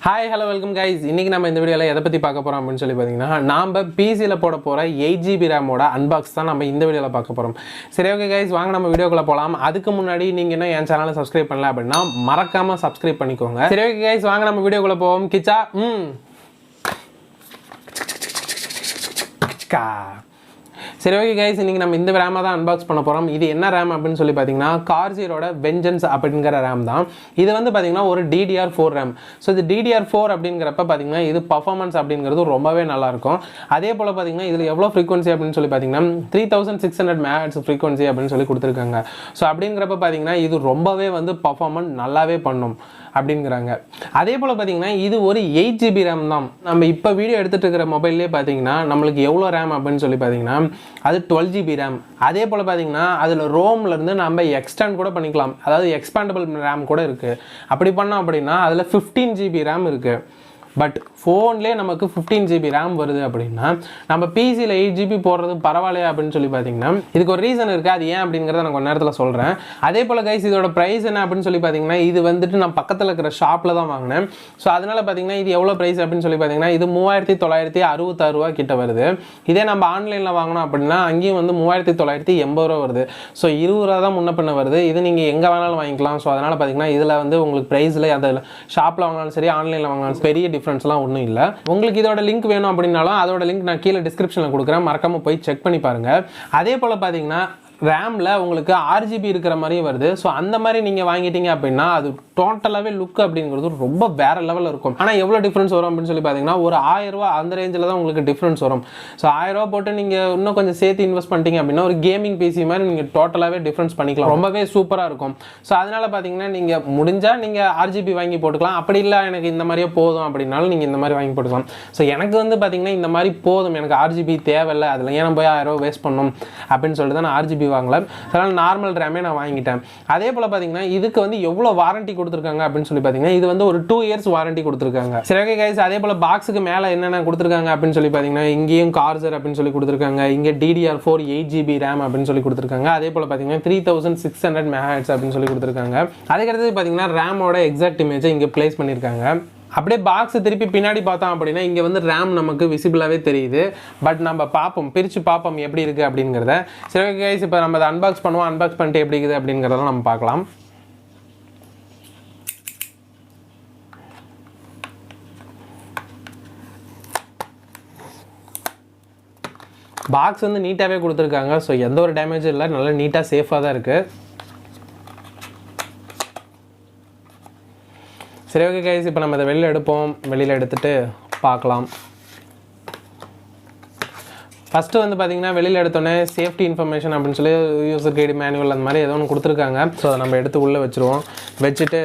Hi, hello, welcome guys. இன்னைக்கு நம்ம இந்த வீடியோல எதை பத்தி பார்க்க போறோம் அப்படினு சொல்லி பாத்தீங்கன்னா நாம PC ல போட போற 8GB RAM ஓட அன்பாக்ஸ் தான் நம்ம இந்த வீடியோல பார்க்க போறோம். சரி ஓகே guys, வாங்க நம்ம வீடியோக்குள்ள போலாம். அதுக்கு முன்னாடி நீங்க இன்னும் என் சேனலை சப்ஸ்கிரைப் பண்ணல அப்படினா மறக்காம சப்ஸ்கிரைப் பண்ணிக்கோங்க. சரி ஓகே guys, வாங்க நம்ம வீடியோக்குள்ள போவோம். கிச்சா சரி ஓகே கைஸ், இன்னைக்கு நம்ம இந்த ரேமை தான் அன்பாக்ஸ் பண்ண போகிறோம். இது என்ன ரேம் அப்படின்னு சொல்லி பார்த்தீங்கன்னா கார்சியரோட வெஞ்சன்ஸ் அப்படிங்கிற ரேம் தான். இது வந்து பார்த்தீங்கன்னா ஒரு DDR4 ரேம். ஸோ இது DDR4 அப்படிங்கிறப்ப பார்த்தீங்கன்னா இது பர்ஃபார்மன்ஸ் அப்படிங்கிறது ரொம்பவே நல்லாயிருக்கும். அதே போல் பார்த்தீங்கன்னா இதில் எவ்வளோ ஃப்ரீக்வன்சி அப்படின்னு சொல்லி பார்த்தீங்கன்னா 3600Mhz ஃப்ரீக்வன்சி அப்படின்னு சொல்லி கொடுத்துருக்காங்க. ஸோ அப்படிங்கிறப்ப பார்த்தீங்கன்னா இது ரொம்பவே வந்து பர்ஃபார்மன்ஸ் நல்லாவே பண்ணும் அப்படிங்கிறாங்க. அதே போல் பார்த்தீங்கன்னா இது ஒரு 8GB ரேம் தான். நம்ம இப்போ வீடியோ எடுத்துகிட்டு இருக்கிற மொபைல்லே பார்த்தீங்கன்னா நம்மளுக்கு எவ்வளோ ரேம் அப்படின்னு சொல்லி பார்த்தீங்கன்னா அது 12GB ரேம். அதே போல் பார்த்தீங்கன்னா அதில் ரோம்லேருந்து நம்ம எக்ஸ்டெண்ட் கூட பண்ணிக்கலாம். அதாவது எக்ஸ்பேண்டபிள் ரேம் கூட இருக்குது. அப்படி பண்ணோம் அப்படின்னா அதில் 15GB ரேம் இருக்குது. பட் ஃபோன்லேயே நமக்கு 15GB ரேம் வருது அப்படின்னா நம்ம பிசியில் 8GB போடுறது பரவாயில்லையா அப்படின்னு சொல்லி பார்த்தீங்கன்னா இதுக்கு ஒரு ரீசன் இருக்குது. அது ஏன் அப்படிங்கிறத நான் கொஞ்சம் நேரத்தில் சொல்கிறேன். அதே போல் கைஸ், இதோட ப்ரைஸ் என்ன அப்படின்னு சொல்லி பார்த்தீங்கன்னா இது வந்துட்டு நான் பக்கத்தில் இருக்கிற ஷாப்பில் தான் வாங்கினேன். ஸோ அதனால் பார்த்தீங்கன்னா இது எவ்வளோ ப்ரைஸ் அப்படின்னு சொல்லி பார்த்தீங்கன்னா இது 3966 ரூபா கிட்ட வருது. இதே நம்ம ஆன்லைனில் வாங்கினோம் அப்படின்னா அங்கேயும் வந்து 3980 ரூபா வருது. ஸோ 20 ரூபா தான் முன்ன பின்ன வருது. இது நீங்கள் எங்கே வேணாலும் வாங்கிக்கலாம். ஸோ அதனால் பார்த்தீங்கன்னா இதில் வந்து உங்களுக்கு ப்ரைஸில் அதில் ஷாப்பில் வாங்கினாலும் சரி ஆன்லைனில் வாங்கினாலும் பெரிய டிஃப்ரென்ஸ்லாம் ஒன்றும் இல்லை. உங்களுக்கு இதோட லிங்க் வேணும் அப்படின்னாலும் அதோட லிங்க் நான் கீழே டிஸ்கிரிப்ஷனில் கொடுக்குறேன். மறக்காம போய் செக் பண்ணி பாருங்க. அதே போல் பார்த்தீங்கன்னா ரேமில் உங்களுக்கு 6GB இருக்கிற மாதிரியும் வருது. ஸோ அந்த மாதிரி நீங்கள் வாங்கிட்டீங்க அப்படின்னா அது டோட்டலாகவே லுக் அப்படிங்கிறது ரொம்ப வேறு லெவலில் இருக்கும். ஆனால் எவ்வளோ டிஃப்ரென்ஸ் வரும் அப்படின்னு சொல்லி பார்த்தீங்கன்னா ஒரு 1000 ரூபா அந்த ரேஞ்சில் தான் உங்களுக்கு டிஃப்ரென்ஸ் வரும். ஸோ 1000 ரூபா போட்டு நீங்கள் இன்னும் கொஞ்சம் சேர்த்து இன்வெஸ்ட் பண்ணிட்டீங்க அப்படின்னா ஒரு கேமிங் பிசி மாதிரி நீங்கள் டோட்டலாகவே டிஃப்ரென்ஸ் பண்ணிக்கலாம். ரொம்பவே சூப்பராக இருக்கும். ஸோ அதனால் பார்த்தீங்கன்னா நீங்கள் முடிஞ்சால் நீங்கள் 6GB வாங்கி போட்டுக்கலாம். அப்படி இல்லை எனக்கு இந்த மாதிரியே போதும் அப்படின்னாலும் நீங்கள் இந்த மாதிரி வாங்கி போட்டுக்கலாம். ஸோ எனக்கு வந்து பார்த்தீங்கன்னா இந்த மாதிரி போதும், எனக்கு 6GB தேவையில்லை, அதில் ஏன் போய் 1000 ரூபா வேஸ்ட் பண்ணணும் அப்படின்னு சொல்லிட்டு தான் நான் 6GB வாங்கல. அதனால் நார்மல் ரேமே நான் வாங்கிட்டேன். அதே போல் பார்த்தீங்கன்னா இதுக்கு வந்து எவ்வளோ வாரண்டி கொடுத்துருக்காங்க அப்படின்னு சொல்லி பார்த்தீங்கன்னா இது வந்து ஒரு 2 இயர்ஸ் வாரண்டி கொடுத்துருக்காங்க. சரி ஓகே கைஸ், அதே போல் பாக்ஸுக்கு மேலே என்னென்ன கொடுத்துருக்காங்க அப்படின்னு சொல்லி பார்த்தீங்கன்னா இங்கேயும் Corsair அப்படின்னு சொல்லி கொடுத்துருக்காங்க. இங்கே DDR4 8GB ரேம் அப்படின்னு சொல்லி கொடுத்துருக்காங்க. அதே போல் பார்த்தீங்கன்னா 3600Mhz அப்படின்னு சொல்லி கொடுத்துருக்காங்க. அதுக்கடுத்து பார்த்தீங்கன்னா ரேமோட எக்ஸாக்ட் இமேஜை இங்கே பிளேஸ் பண்ணியிருக்காங்க. அப்படியே பாக்ஸ் திருப்பி பின்னாடி பார்த்தோம் அப்படின்னா இங்கே வந்து ரேம் நமக்கு விசிபிளாகவே தெரியுது. பட் நம்ம பார்ப்போம், பிரித்து பார்ப்போம் எப்படி இருக்குது அப்படிங்கிறத. சரி ஓகே கைஸ், இப்போ நம்ம அதை அன்பாக்ஸ் பண்ணுவோம். அன்பாக்ஸ் பண்ணிட்டு எப்படி இருக்குது அப்படிங்கிறதெல்லாம் நம்ம பார்க்கலாம். பாக்ஸ் வந்து நீட்டாகவே கொடுத்துருக்காங்க. ஸோ எந்த ஒரு டேமேஜும் இல்லை, நல்லா நீட்டாக சேஃபாக தான் இருக்குது. சரி ஓகே கைஸ், இப்போ நம்ம இதை வெளியில் எடுப்போம். வெளியில் எடுத்துகிட்டு பார்க்கலாம். ஃபஸ்ட்டு வந்து பார்த்தீங்கன்னா வெளியில் எடுத்தோடனே சேஃப்டி இன்ஃபர்மேஷன் அப்படின்னு சொல்லி யூசர் கைடு மேனுவல் அந்த மாதிரி ஏதோ ஒன்று கொடுத்துருக்காங்க. ஸோ அதை நம்ம எடுத்து உள்ளே வச்சுருவோம். வச்சுட்டு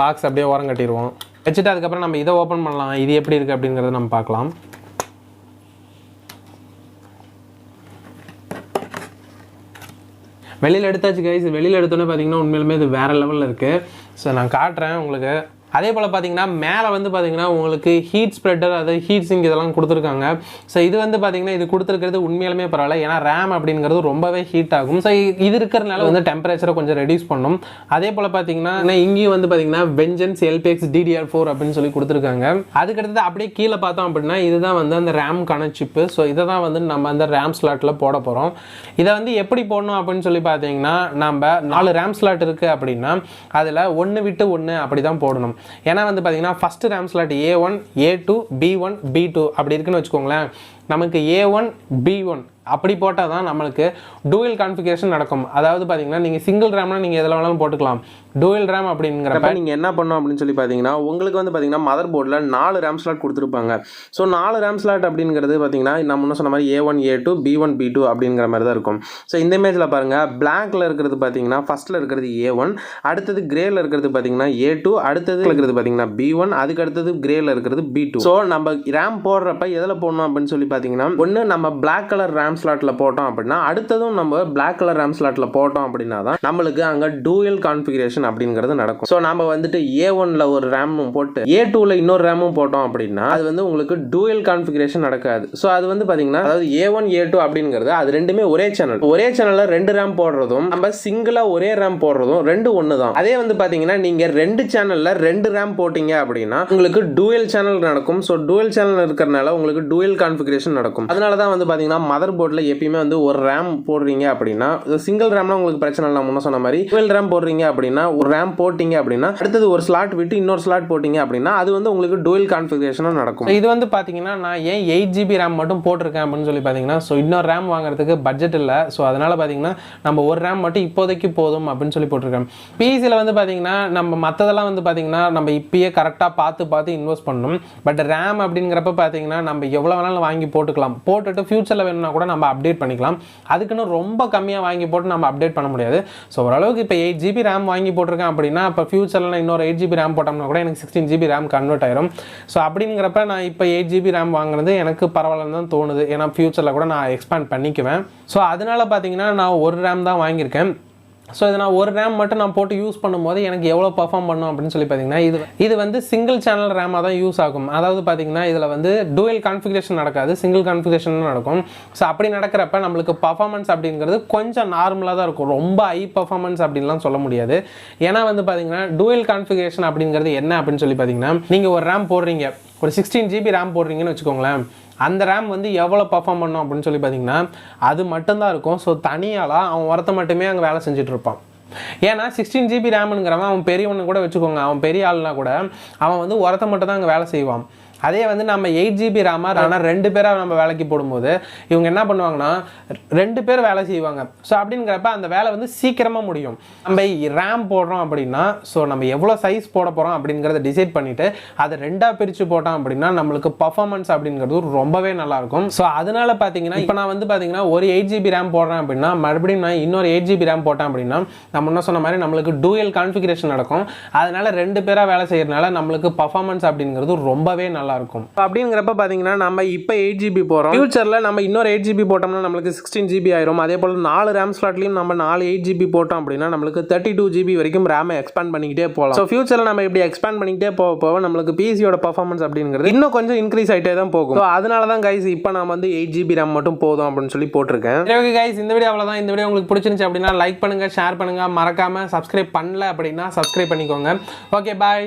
பாக்ஸ் அப்படியே ஓரம் கட்டிடுவோம். வச்சுட்டு அதுக்கப்புறம் நம்ம இதை ஓப்பன் பண்ணலாம். இது எப்படி இருக்குது அப்படிங்கிறத நம்ம பார்க்கலாம். வெளியில் எடுத்தாச்சு கைஸ். வெளியில் எடுத்தோன்னே பார்த்தீங்கன்னா உண்மையிலுமே இது வேறு லெவலில் இருக்குது. ஸோ நான் காட்டுறேன் உங்களுக்கு. அதே போல் பார்த்தீங்கன்னா மேலே வந்து பார்த்தீங்கன்னா உங்களுக்கு ஹீட் ஸ்ப்ரெட்டர், அதாவது ஹீட் சிங்க் இதெல்லாம் கொடுத்துருக்காங்க. ஸோ இது வந்து பார்த்தீங்கன்னா இது கொடுத்துருக்கிறது உண்மையிலுமே பரவாயில்ல. ஏன்னா ரேம் அப்படிங்கிறது ரொம்பவே ஹீட் ஆகும். ஸோ இது இருக்கிறதுனால வந்து டெம்பரேச்சரை கொஞ்சம் ரெடியூஸ் பண்ணும். அதே போல் பார்த்தீங்கன்னா இங்கேயும் வந்து பார்த்தீங்கன்னா வெஞ்சன்ஸ் LPX DDR4 அப்படின்னு சொல்லி கொடுத்துருக்காங்க. அதுக்கடுத்து அப்படியே கீழே பார்த்தோம் அப்படின்னா இதுதான் வந்து அந்த ரேம்கான சிப்பு. ஸோ இதை தான் வந்து நம்ம அந்த ரேம் ஸ்லாட்டில் போட போகிறோம். இதை வந்து எப்படி போடணும் அப்படின்னு சொல்லி பார்த்தீங்கன்னா நம்ம 4 ரேம் ஸ்லாட் இருக்குது அப்படின்னா அதில் 1 விட்டு 1 அப்படி தான் போடணும். ஏன்னா வந்து பார்த்தீங்கன்னா first RAM slot A1 A2 B1 B2 அப்படி இருக்குன்னு வச்சுக்கோங்களேன். நமக்கு A1 B1 அப்படி போட்டால் தான் நம்மளுக்கு டூயல் கான்ஃபிகரேஷன் நடக்கும். அதாவது பார்த்தீங்கன்னா நீங்கள் சிங்கிள் ரேம்னா நீங்கள் எதில் வேணாலும் போட்டுக்கலாம். டூயல் ரேம் அப்படிங்கிறப்ப நீங்கள் என்ன பண்ணணும் அப்படின்னு சொல்லி பார்த்தீங்கன்னா உங்களுக்கு வந்து பார்த்தீங்கன்னா மதர் போர்டில் 4 ரேம் ஸ்லாட் கொடுத்துருப்பாங்க. ஸோ 4 ரேம் ஸ்லாட் அப்படிங்கிறது பார்த்தீங்கன்னா நம்ம முன்ன சொன்ன மாதிரி A1 A2 B1 B2 அப்படிங்கிற மாதிரி தான் இருக்கும். ஸோ இந்த இமேஜில் பாருங்கள், பிளாக்ல இருக்கிறது பார்த்தீங்கன்னா ஃபஸ்ட்டில் இருக்கிறது A1, அடுத்தது கிரேல இருக்கிறது பார்த்தீங்கன்னா A2, அடுத்தது இருக்கிறது பார்த்தீங்கன்னா B1, அதுக்கு அடுத்தது கிரேல இருக்கிறது B2. ஸோ நம்ம ரேம் போடுறப்ப எதில் போடணும் அப்படின்னு சொல்லி பார்த்தீங்கன்னா ஒன்று நம்ம பிளாக் கலர் ரேம் ரேம் ஸ்லாட்டில் போட்டோம் அப்படின்னா அடுத்ததும் நம்ம பிளாக் கலர் ரேம் ஸ்லாட்டில் போட்டோம் அப்படின்னா தான் நம்மளுக்கு அங்கே டூயல் கான்ஃபிகரேஷன் அப்படிங்கிறது நடக்கும். ஸோ நம்ம வந்துட்டு A1ல ஒரு ரேமும் போட்டு A2ல இன்னொரு ரேமும் போட்டோம் அப்படின்னா அது வந்து உங்களுக்கு டூயல் கான்ஃபிகரேஷன் நடக்காது. ஸோ அது வந்து பார்த்தீங்கன்னா அதாவது A1 A2 அப்படிங்கிறது அது ரெண்டுமே ஒரே சேனலில் 2 ரேம் போடுறதும் நம்ம சிங்கிளாக ஒரே ரேம் போடுறதும் ரெண்டு ஒன்று தான். அதே வந்து பார்த்தீங்கன்னா நீங்கள் 2 சேனலில் 2 ரேம் போட்டீங்க அப்படின்னா உங்களுக்கு டூயல் சேனல் நடக்கும். ஸோ டூயல் சேனல் இருக்கிறனால உங்களுக்கு டூயல் கான்ஃபிகரேஷன் நடக்கும். அதனால தான் வந்து பார்த்தீங்கன்னா மதர் போர்டில் எப்பயுமே வந்து ஒரு ரேம் போடுறீங்க அப்படின்னா சிங்கிள் ரேம்னா உங்களுக்கு பிரச்சனை இல்லை. முன்ன சொன்ன மாதிரி டூயல் ரேம் போடுறீங்க அப்படின்னா ஒரு ரேம் போட்டீங்க அப்படின்னா அடுத்தது ஒரு ஸ்லாட் விட்டு இன்னொரு ஸ்லாட் போட்டீங்க அப்படின்னா அது வந்து உங்களுக்கு டூயல் கான்ஃபிகரேஷனும் நடக்கும். இது வந்து பார்த்தீங்கன்னா நான் ஏன் 8GB ரேம் மட்டும் போட்டிருக்கேன் அப்படின்னு சொல்லி பார்த்தீங்கன்னா ஸோ இன்னொரு ரேம் வாங்குறதுக்கு பட்ஜெட் இல்லை. ஸோ அதனால பார்த்தீங்கன்னா நம்ம ஒரு ரேம் மட்டும் இப்போதைக்கு போதும் அப்படின்னு சொல்லி போட்டிருக்கேன். பிசியில் வந்து பார்த்தீங்கன்னா நம்ம மற்றதெல்லாம் வந்து பார்த்தீங்கன்னா நம்ம இப்பயே கரெக்டாக பார்த்து இன்வெஸ்ட் பண்ணணும். பட் ரேம் அப்படிங்கிறப்ப பார்த்தீங்கன்னா நம்ம எவ்வளோ வேணாலும் வாங்கி போட்டுக்கலாம். போட்டுட்டு ஃபியூச்சரில் வேணும்னா கூட நம்ம அப்டேட் பண்ணிக்கலாம். அதுக்குன்னு ரொம்ப கம்மியாக வாங்கி போட்டு நம்ம அப்டேட் பண்ண முடியாது. ஸோ ஓரளவுக்கு இப்போ 8GB ரேம் வாங்கி போட்டிருக்கேன் அப்படின்னா இப்போ ஃபியூச்சரில் இன்னொரு 8GB ரேம் போட்டோம்னா கூட எனக்கு 16GB ரேம் கன்வெர்ட் ஆயிரும். ஸோ அப்படிங்கிறப்ப நான் இப்போ 8GB ரேம் வாங்குறது எனக்கு பரவாயில்லன்னு தான் தோணுது. ஏன்னா ஃபியூச்சரில் கூட நான் எக்ஸ்பேண்ட் பண்ணிக்குவேன். ஸோ அதனால பார்த்தீங்கன்னா நான் ஒரு ரேம் தான் வாங்கியிருக்கேன். ஸோ இதை நான் ஒரு ரேம் மட்டும் நான் போட்டு யூஸ் பண்ணும்போது எனக்கு எவ்வளோ பர்ஃபார்ம் பண்ணும் அப்படின்னு சொல்லி பார்த்தீங்கன்னா இது வந்து சிங்கிள் சேனல் ரேமாக தான் யூஸ் ஆகும். அதாவது பார்த்தீங்கன்னா இதில் வந்து டூயல் கான்ஃபிகரேஷன் நடக்காது, சிங்கிள் கான்ஃபிகரேஷன் நடக்கும். ஸோ அப்படி நடக்கிறப்ப நம்மளுக்கு பர்ஃபார்மன்ஸ் அப்படிங்கிறது கொஞ்சம் நார்மலாக தான் இருக்கும். ரொம்ப ஹை பர்ஃபார்மன்ஸ் அப்படின்லாம் சொல்ல முடியாது. ஏன்னா வந்து பார்த்தீங்கன்னா டூயல் கான்ஃபிகரேஷன் அப்படிங்கிறது என்ன அப்படின்னு சொல்லி பார்த்தீங்கன்னா நீங்கள் ஒரு ரேம் போடுறீங்க, ஒரு 16GB ரேம் போடுறீங்கன்னு வச்சுக்கோங்களேன். அந்த ரேம் வந்து எவ்வளோ பர்ஃபார்ம் பண்ணும் அப்படின்னு சொல்லி பார்த்தீங்கன்னா அது மட்டும்தான் இருக்கும். ஸோ தனியாலாம் அவன் ஒருத்த மட்டுமே அங்கே வேலை செஞ்சுட்டு இருப்பான். ஏன்னா 16GB ரேமுங்கிறவன் அவன் பெரியவனு கூட வச்சுக்கோங்க, அவன் பெரிய ஆள்னா கூட அவன் வந்து ஒருத்த மட்டும் தான் அங்கே வேலை செய்வான். அதே வந்து நம்ம 8GB ரேமாக ஆனால் 2 பேராக நம்ம வேலைக்கு போடும்போது இவங்க என்ன பண்ணுவாங்கன்னா 2 பேர் வேலை செய்வாங்க. ஸோ அப்படிங்கிறப்ப அந்த வேலை வந்து சீக்கிரமாக முடியும். நம்ம ரேம் போடுறோம் அப்படின்னா ஸோ நம்ம எவ்வளோ சைஸ் போட போகிறோம் அப்படிங்கிறத டிசைட் பண்ணிவிட்டு அதை 2ஆக பிரித்து போட்டோம் அப்படின்னா நம்மளுக்கு பர்ஃபார்மன்ஸ் அப்படிங்கிறது ரொம்பவே நல்லாயிருக்கும். ஸோ அதனால பார்த்தீங்கன்னா இப்போ நான் வந்து பார்த்தீங்கன்னா ஒரு 8GB ரேம் போடுறேன் அப்படின்னா மறுபடியும் நான் இன்னொரு 8GB ரேம் போட்டேன் அப்படின்னா நம்ம என்ன சொன்ன மாதிரி நம்மளுக்கு டூயல் கான்ஃபிகரேஷன் நடக்கும். அதனால 2 பேராக வேலை செய்யறதுனால நம்மளுக்கு பர்ஃபார்மன்ஸ் அப்படிங்கிறது ரொம்பவே நல்லா இருக்கும். அப்படிங்கிறப்ப பார்த்தீங்கன்னா நம்ம இப்போ 8GB போகிறோம், ஃபியூச்சரில் நம்ம இன்னொரு 8GB போட்டோம்னா நம்மளுக்கு 16GB ஆயிரும். அதே போல் 4 ரேம் ஸ்லாட்லையும் நம்ம 4 8GB போட்டோம் அப்படின்னா நம்மளுக்கு 32GB வரைக்கும் ரேமை எக்ஸ்பேண்ட் பண்ணிக்கிட்டே போகலாம். ஸோ ஃபியூச்சரில் நம்ம இப்படி எக்ஸ்பேண்ட் பண்ணிக்கிட்டே போக நம்மளுக்கு பிசியோட பர்ஃபார்மன்ஸ் அப்படிங்கிறது இன்னும் கொஞ்சம் இன்க்ரீஸ் ஆகிட்டே தான் போகும். ஸோ அதனால தான் கைஸ் இப்போ நான் வந்து 8GB ரேம் மட்டும் போதும் அப்படின்னு சொல்லி போட்டிருக்கேன். ஓகே கைஸ், இந்த வீடியோ அவ்வளோதான். இந்த வீடியோ உங்களுக்கு பிடிச்சிருந்துச்சு அப்படின்னா லைக் பண்ணுங்கள், ஷேர் பண்ணுங்கள், மறக்காமல் சப்ஸ்கிரைப் பண்ணல அப்படின்னா சப்ஸ்கிரைப் பண்ணிக்கோங்க. ஓகே, பாய்.